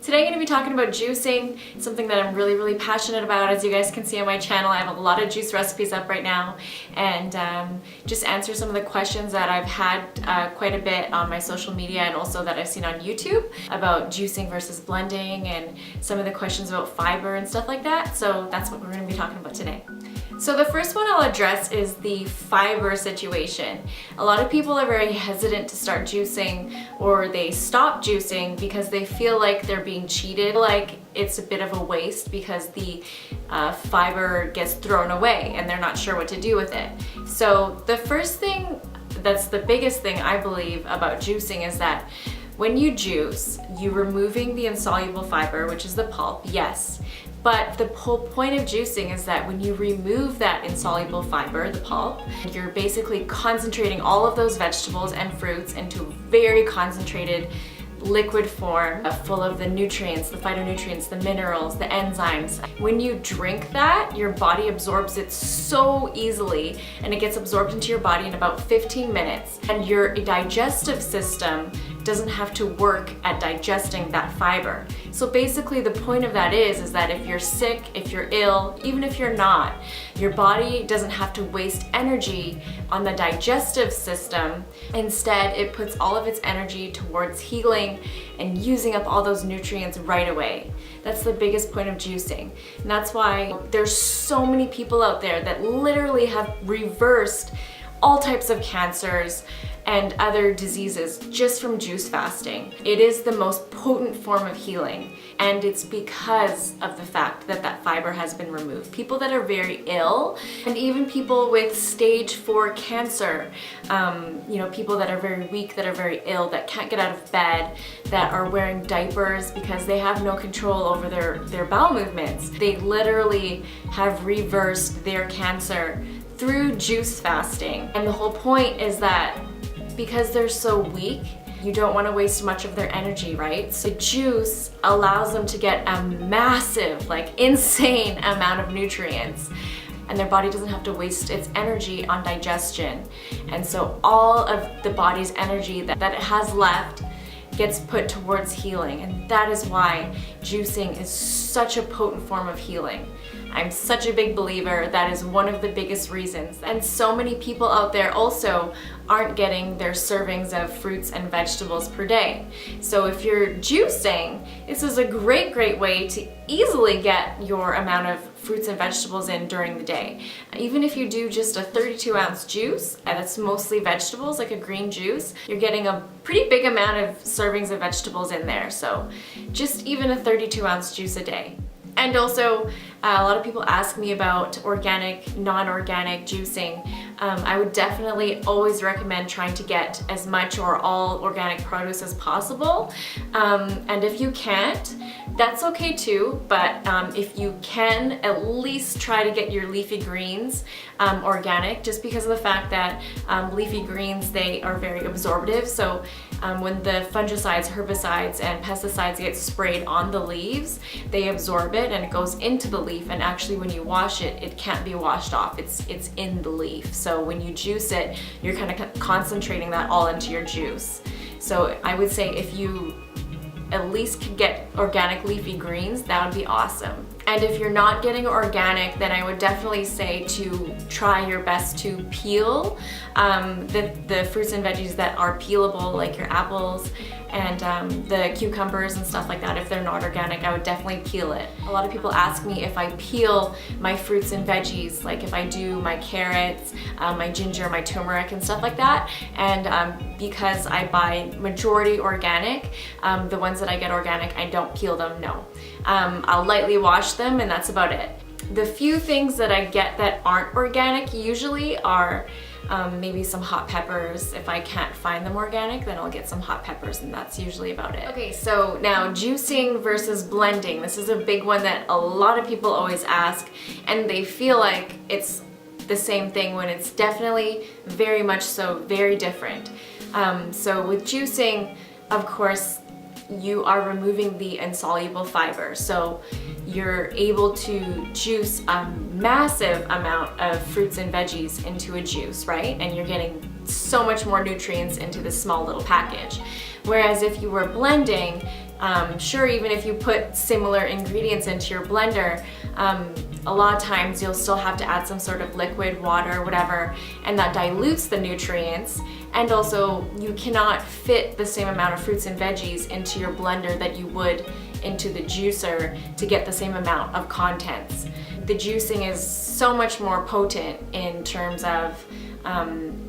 Today I'm going to be talking about juicing, something that I'm really passionate about. As you guys can see on my channel, I have a lot of juice recipes up right now, and just answer some of the questions that I've had quite a bit on my social media and also that I've seen on YouTube about juicing versus blending and some of the questions about fiber and stuff like that. So that's what we're going to be talking about today. So the first one I'll address is the fiber situation. A lot of people are very hesitant to start juicing, or they stop juicing because they feel like they're being cheated, like it's a bit of a waste because the fiber gets thrown away and they're not sure what to do with it. So the first thing, that's the biggest thing I believe about juicing, is that when you juice, you're removing the insoluble fiber, which is the pulp, yes. But the whole point of juicing is that when you remove that insoluble fiber, the pulp, you're basically concentrating all of those vegetables and fruits into very concentrated liquid form, full of the nutrients, the phytonutrients, the minerals, the enzymes. When you drink that, your body absorbs it so easily, and it gets absorbed into your body in about 15 minutes. And your digestive system doesn't have to work at digesting that fiber. So basically the point of that is that if you're sick, if you're ill, even if you're not, your body doesn't have to waste energy on the digestive system. Instead, it puts all of its energy towards healing and using up all those nutrients right away. That's the biggest point of juicing. And that's why there's so many people out there that literally have reversed all types of cancers and other diseases just from juice fasting. It is the most potent form of healing, and it's because of the fact that that fiber has been removed. People that are very ill, and even people with stage 4 cancer, people that are very weak, that are very ill, that can't get out of bed, that are wearing diapers because they have no control over their bowel movements. They literally have reversed their cancer through juice fasting. And the whole point is that because they're so weak, you don't want to waste much of their energy, right? So juice allows them to get a massive, insane amount of nutrients, and their body doesn't have to waste its energy on digestion. And so all of the body's energy that it has left gets put towards healing, and that is why juicing is such a potent form of healing. I'm such a big believer. That is one of the biggest reasons. And so many people out there also aren't getting their servings of fruits and vegetables per day. So if you're juicing, this is a great way to easily get your amount of fruits and vegetables in during the day. Even if you do just a 32-ounce juice, and it's mostly vegetables, like a green juice, you're getting a pretty big amount of servings of vegetables in there. So just even a 32-ounce juice a day. And also, a lot of people ask me about organic, non-organic juicing. I would definitely always recommend trying to get as much or all organic produce as possible. And if you can't, that's okay too, but if you can, at least try to get your leafy greens organic, just because of the fact that leafy greens, they are very absorptive. So when the fungicides, herbicides, and pesticides get sprayed on the leaves, they absorb it and it goes into the leaf, and actually when you wash it, it can't be washed off. It's in the leaf. So when you juice it, you're kind of concentrating that all into your juice. So I would say if you at least could get organic leafy greens, that would be awesome. And if you're not getting organic, then I would definitely say to try your best to peel the fruits and veggies that are peelable, like your apples and the cucumbers and stuff like that. If they're not organic, I would definitely peel it. A lot of people ask me if I peel my fruits and veggies, like if I do my carrots, my ginger, my turmeric and stuff like that. And because I buy majority organic, the ones that I get organic, I don't peel them, no. I'll lightly wash them, and that's about it. The few things that I get that aren't organic usually are maybe some hot peppers. If I can't find them organic, then I'll get some hot peppers, and that's usually about it. Okay, so now juicing versus blending. This is a big one that a lot of people always ask, and they feel like it's the same thing when it's definitely very much so very different. So with juicing, of course, you are removing the insoluble fiber. So you're able to juice a massive amount of fruits and veggies into a juice, right? And you're getting so much more nutrients into this small little package. Whereas if you were blending, Sure, even if you put similar ingredients into your blender, a lot of times you'll still have to add some sort of liquid, water, whatever, and that dilutes the nutrients. And also, you cannot fit the same amount of fruits and veggies into your blender that you would into the juicer to get the same amount of contents. The juicing is so much more potent in terms of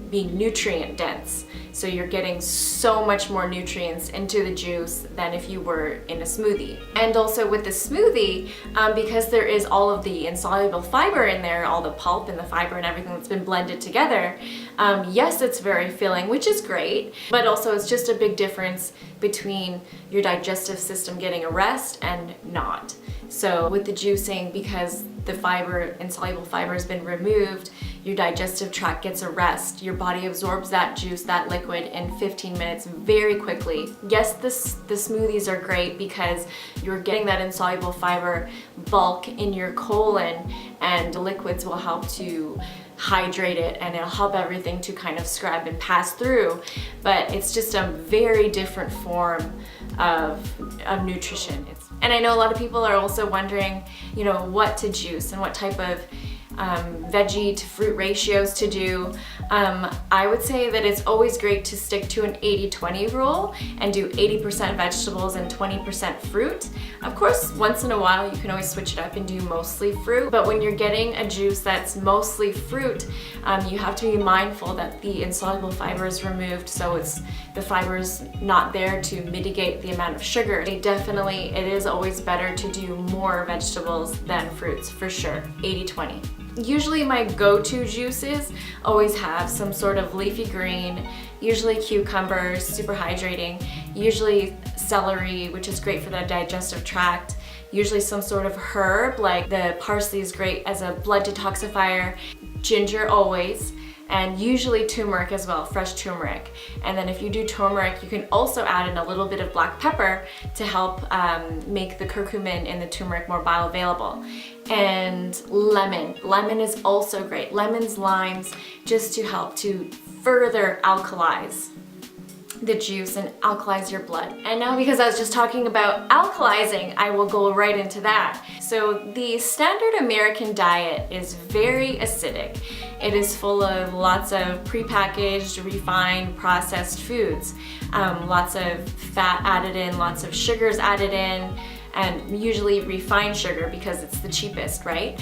being nutrient dense. So you're getting so much more nutrients into the juice than if you were in a smoothie. And also with the smoothie, because there is all of the insoluble fiber in there, all the pulp and the fiber and everything that's been blended together, yes, it's very filling, which is great, but also it's just a big difference between your digestive system getting a rest and not. So with the juicing, because the fiber, insoluble fiber has been removed, your digestive tract gets a rest. Your body absorbs that juice, that liquid in 15 minutes very quickly. Yes, the smoothies are great because you're getting that insoluble fiber bulk in your colon, and the liquids will help to hydrate it and it'll help everything to kind of scrub and pass through. But it's just a very different form of nutrition. And I know a lot of people are also wondering, you know, what to juice and what type of veggie to fruit ratios to do. I would say that it's always great to stick to an 80-20 rule and do 80% vegetables and 20% fruit. Of course, once in a while you can always switch it up and do mostly fruit, but when you're getting a juice that's mostly fruit, you have to be mindful that the insoluble fiber is removed, so the fiber is not there to mitigate the amount of sugar. It is always better to do more vegetables than fruits, for sure, 80-20. Usually my go-to juices always have some sort of leafy green, usually cucumbers, super hydrating, usually celery, which is great for the digestive tract, usually some sort of herb, like the parsley is great as a blood detoxifier, ginger always, and usually turmeric as well, fresh turmeric. And then if you do turmeric, you can also add in a little bit of black pepper to help make the curcumin in the turmeric more bioavailable. And lemon. Lemon is also great. Lemons, limes, just to help to further alkalize the juice and alkalize your blood. And now, because I was just talking about alkalizing, I will go right into that. So the standard American diet is very acidic. It is full of lots of prepackaged, refined, processed foods. Lots of fat added in, lots of sugars added in, and usually refined sugar because it's the cheapest, right?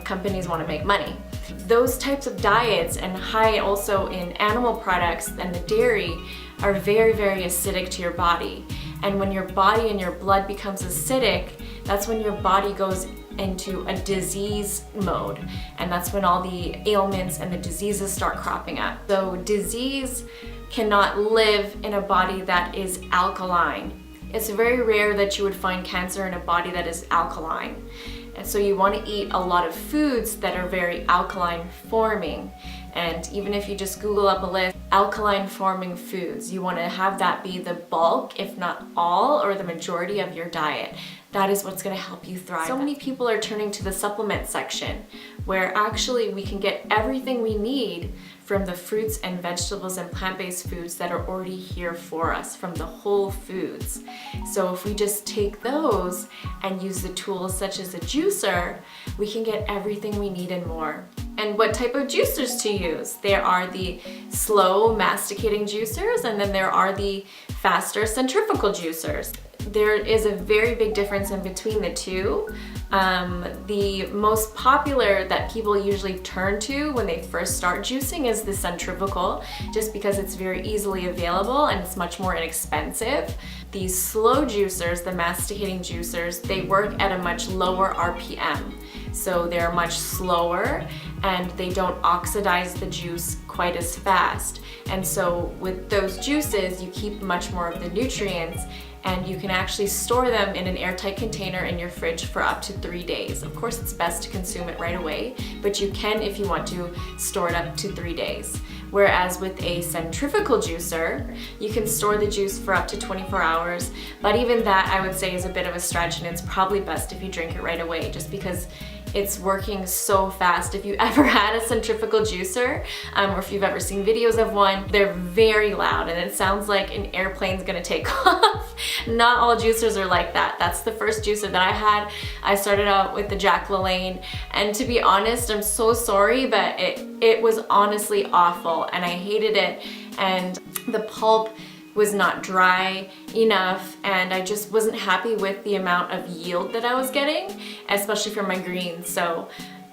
Companies want to make money. Those types of diets, and high also in animal products and the dairy, are very, very acidic to your body. And when your body and your blood becomes acidic, that's when your body goes into a disease mode. And that's when all the ailments and the diseases start cropping up. So disease cannot live in a body that is alkaline. It's very rare that you would find cancer in a body that is alkaline. And so you want to eat a lot of foods that are very alkaline forming. And even if you just Google up a list, alkaline forming foods, you want to have that be the bulk, if not all, or the majority of your diet. That is what's going to help you thrive. So many people are turning to the supplement section, where actually we can get everything we need from the fruits and vegetables and plant-based foods that are already here for us, from the whole foods. So if we just take those and use the tools such as a juicer, we can get everything we need and more. And what type of juicers to use? There are the slow masticating juicers, and then there are the faster centrifugal juicers. There is a very big difference in between the two. The most popular that people usually turn to when they first start juicing is the centrifugal, just because it's very easily available and it's much more inexpensive. These slow juicers, the masticating juicers, they work at a much lower RPM. So they're much slower and they don't oxidize the juice quite as fast. And so with those juices, you keep much more of the nutrients, and you can actually store them in an airtight container in your fridge for up to 3 days. Of course, it's best to consume it right away, but you can, if you want to, store it up to 3 days. Whereas with a centrifugal juicer, you can store the juice for up to 24 hours, but even that I would say is a bit of a stretch, and it's probably best if you drink it right away, just because It's working so fast. If you ever had a centrifugal juicer, or if you've ever seen videos of one, they're very loud and it sounds like an airplane's gonna take off. Not all juicers are like that. That's the first juicer that I had. I started out with the Jack LaLanne, and to be honest, I'm so sorry, but it was honestly awful and I hated it, and the pulp was not dry enough, and I just wasn't happy with the amount of yield that I was getting, especially for my greens. So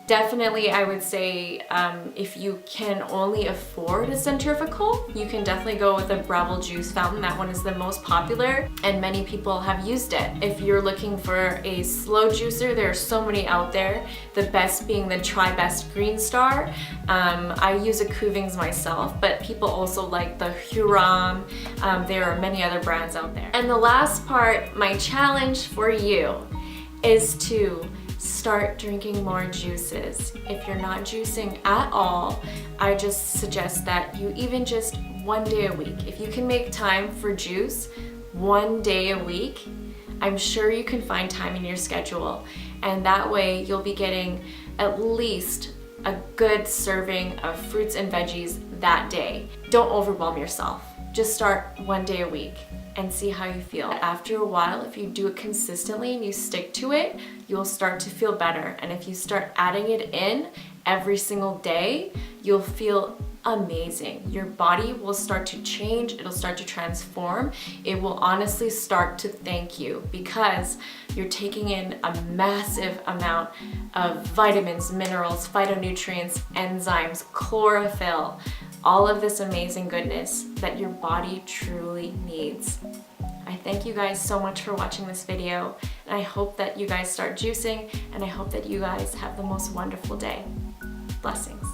definitely I would say if you can only afford a centrifugal, you can definitely go with a Breville juice fountain. That one is the most popular and many people have used it. If you're looking for a slow juicer, there are so many out there, the best being the Tri-Best Green Star. I use a Kuvings myself, but people also like the Huron. There are many other brands out there. And the last part, my challenge for you is to start drinking more juices. If you're not juicing at all, I just suggest that you even just 1 day a week. If you can make time for juice 1 day a week, I'm sure you can find time in your schedule. And that way you'll be getting at least a good serving of fruits and veggies that day. Don't overwhelm yourself. Just start 1 day a week and see how you feel. After a while, if you do it consistently and you stick to it, you'll start to feel better. And if you start adding it in every single day, you'll feel amazing. Your body will start to change, it'll start to transform. It will honestly start to thank you because you're taking in a massive amount of vitamins, minerals, phytonutrients, enzymes, chlorophyll, all of this amazing goodness that your body truly needs. I thank you guys so much for watching this video, and I hope that you guys start juicing, and I hope that you guys have the most wonderful day. Blessings.